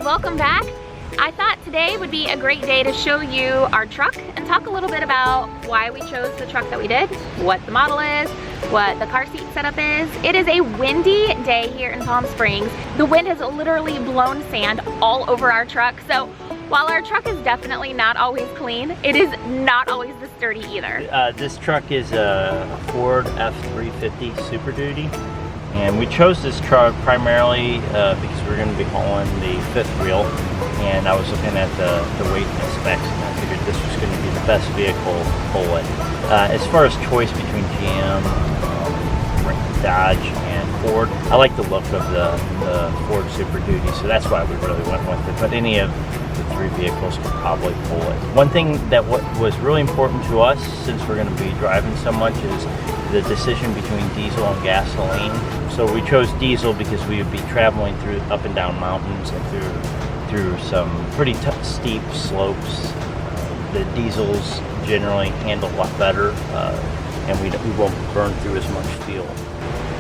welcome back. I thought today would be a great day to show you our truck and talk a little bit about why we chose the truck that we did, what the model is, what the car seat setup is. It is a windy day here in Palm Springs. The wind has literally blown sand all over our truck, so while our truck is definitely not always clean, it is not always this sturdy either. This truck is a Ford F-350 Super Duty. And we chose this truck primarily because we're going to be hauling the fifth wheel, and I was looking at the weight and specs, and I figured this was going to be the best vehicle to pull it. As far as choice between GM, Dodge, and Ford, I like the look of the Ford Super Duty, so that's why we really went with it. But any of the three vehicles could probably pull it. One thing that was really important to us, since we're going to be driving so much, is the decision between diesel and gasoline. So we chose diesel because we would be traveling through up and down mountains and through some pretty steep slopes. The diesels generally handle a lot better, and we won't burn through as much fuel.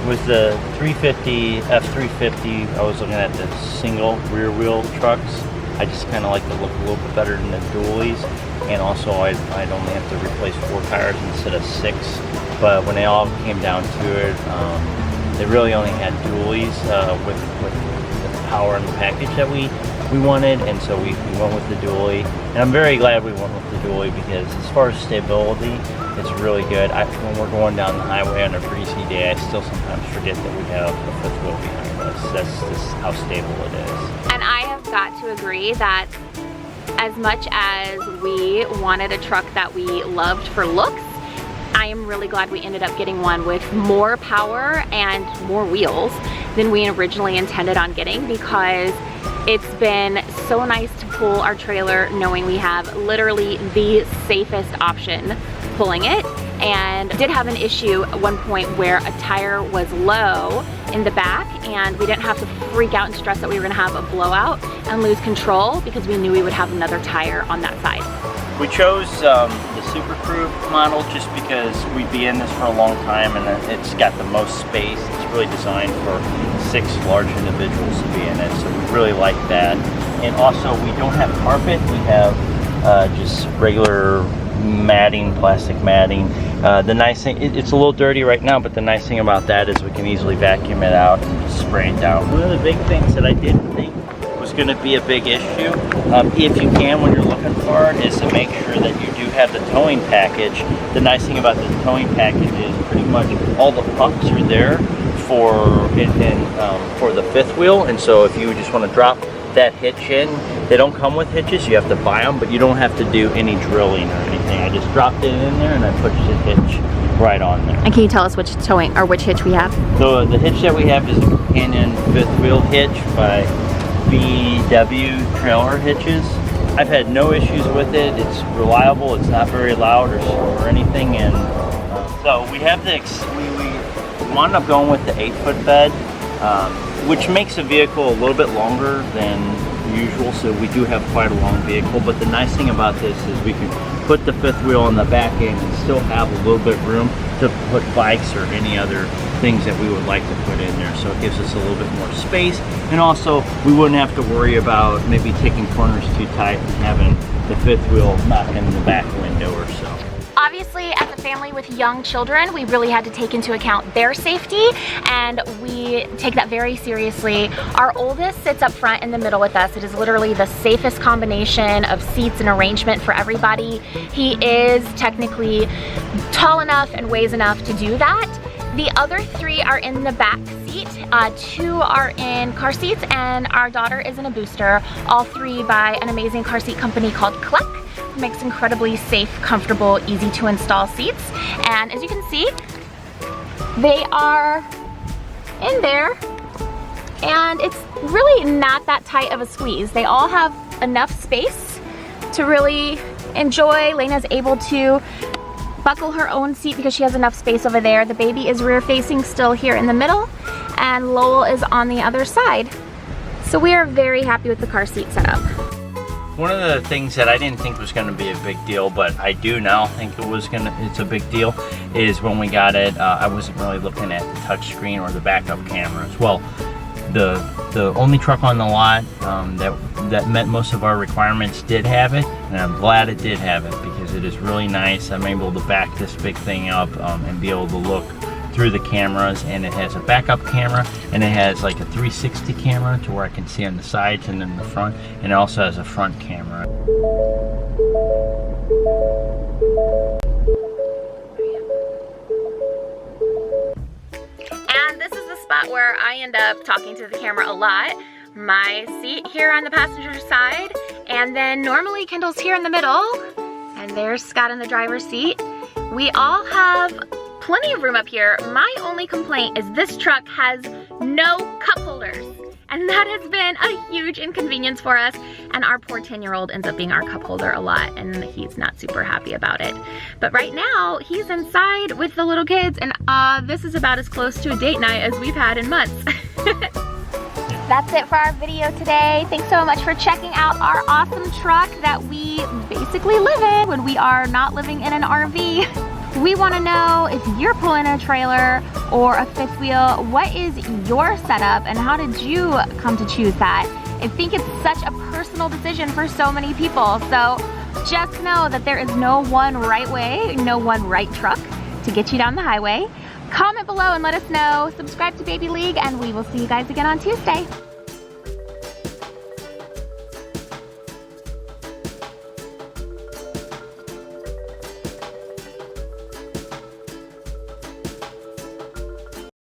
With the F-350, I was looking at the single rear wheel trucks. I just kind of like the look a little bit better than the dualies, and also I'd only have to replace 4 tires instead of 6. But when they all came down to it, they really only had dualies with the power and the package that we wanted, and so we went with the dually. And I'm very glad we went with the dually because as far as stability, it's really good. When we're going down the highway on a breezy day, I still sometimes forget that we have the fifth wheel behind us. That's just how stable it is. And I have got to agree that as much as we wanted a truck that we loved for looks, I am really glad we ended up getting one with more power and more wheels than we originally intended on getting, because it's been so nice to pull our trailer knowing we have literally the safest option pulling it. And did have an issue at one point where a tire was low in the back, and we didn't have to freak out and stress that we were gonna have a blowout and lose control because we knew we would have another tire on that side. We chose the Super Crew model just because we'd be in this for a long time, and it's got the most space. It's really designed for 6 large individuals to be in it, so we really like that. And also, we don't have carpet. We have just regular matting, plastic matting. The nice thing, it's a little dirty right now, but the nice thing about that is we can easily vacuum it out and just spray it down. One of the big things that I didn't think was going to be a big issue, if you can, when you're looking for it, is to make sure that you do have the towing package. The nice thing about the towing package is pretty much all the pucks are there for the fifth wheel, and so if you just want to drop that hitch in, they don't come with hitches, you have to buy them, but you don't have to do any drilling or anything. I just dropped it in there and I pushed the hitch right on there. And can you tell us which towing or which hitch we have? So the hitch that we have is a companion fifth wheel hitch by BW Trailer Hitches. I've had no issues with it. It's reliable. It's not very loud or anything. And so we have we wound up going with the 8-foot bed, which makes the vehicle a little bit longer than usual. So we do have quite a long vehicle. But the nice thing about this is we can put the fifth wheel on the back end and still have a little bit of room to put bikes or any other things that we would like to put in there. So it gives us a little bit more space, and also we wouldn't have to worry about maybe taking corners too tight and having the fifth wheel knock in the back window or so. Obviously, as a family with young children, we really had to take into account their safety, and we take that very seriously. Our oldest sits up front in the middle with us. It is literally the safest combination of seats and arrangement for everybody. He is technically tall enough and weighs enough to do that. The other 3 are in the back seat. 2 are in car seats, and our daughter is in a booster. All 3 by an amazing car seat company called Kleck. Makes incredibly safe, comfortable, easy to install seats. And as you can see, they are in there, and it's really not that tight of a squeeze. They all have enough space to really enjoy. Lena's able to buckle her own seat because she has enough space over there. The baby is rear facing still here in the middle, and Lowell is on the other side. So we are very happy with the car seat setup. One of the things that I didn't think was going to be a big deal, but I do now think it's a big deal, is when we got it, I wasn't really looking at the touch screen or the backup cameras. Well, the only truck on the lot that met most of our requirements did have it, and I'm glad it did have it because it is really nice. I'm able to back this big thing up and be able to look through the cameras, and it has a backup camera, and it has like a 360 camera to where I can see on the sides and then the front, and it also has a front camera. And this is the spot where I end up talking to the camera a lot. My seat here on the passenger side, and then normally Kendall's here in the middle, and there's Scott in the driver's seat. We all have plenty of room up here. My only complaint is this truck has no cup holders, and that has been a huge inconvenience for us, and our poor 10-year-old ends up being our cup holder a lot, and he's not super happy about it. But right now, he's inside with the little kids, and this is about as close to a date night as we've had in months. That's it for our video today. Thanks so much for checking out our awesome truck that we basically live in when we are not living in an RV. We want to know if you're pulling a trailer or a fifth wheel, what is your setup and how did you come to choose that? I think it's such a personal decision for so many people. So just know that there is no one right way, no one right truck to get you down the highway. Comment below and let us know. Subscribe to BabyLeague, and we will see you guys again on Tuesday.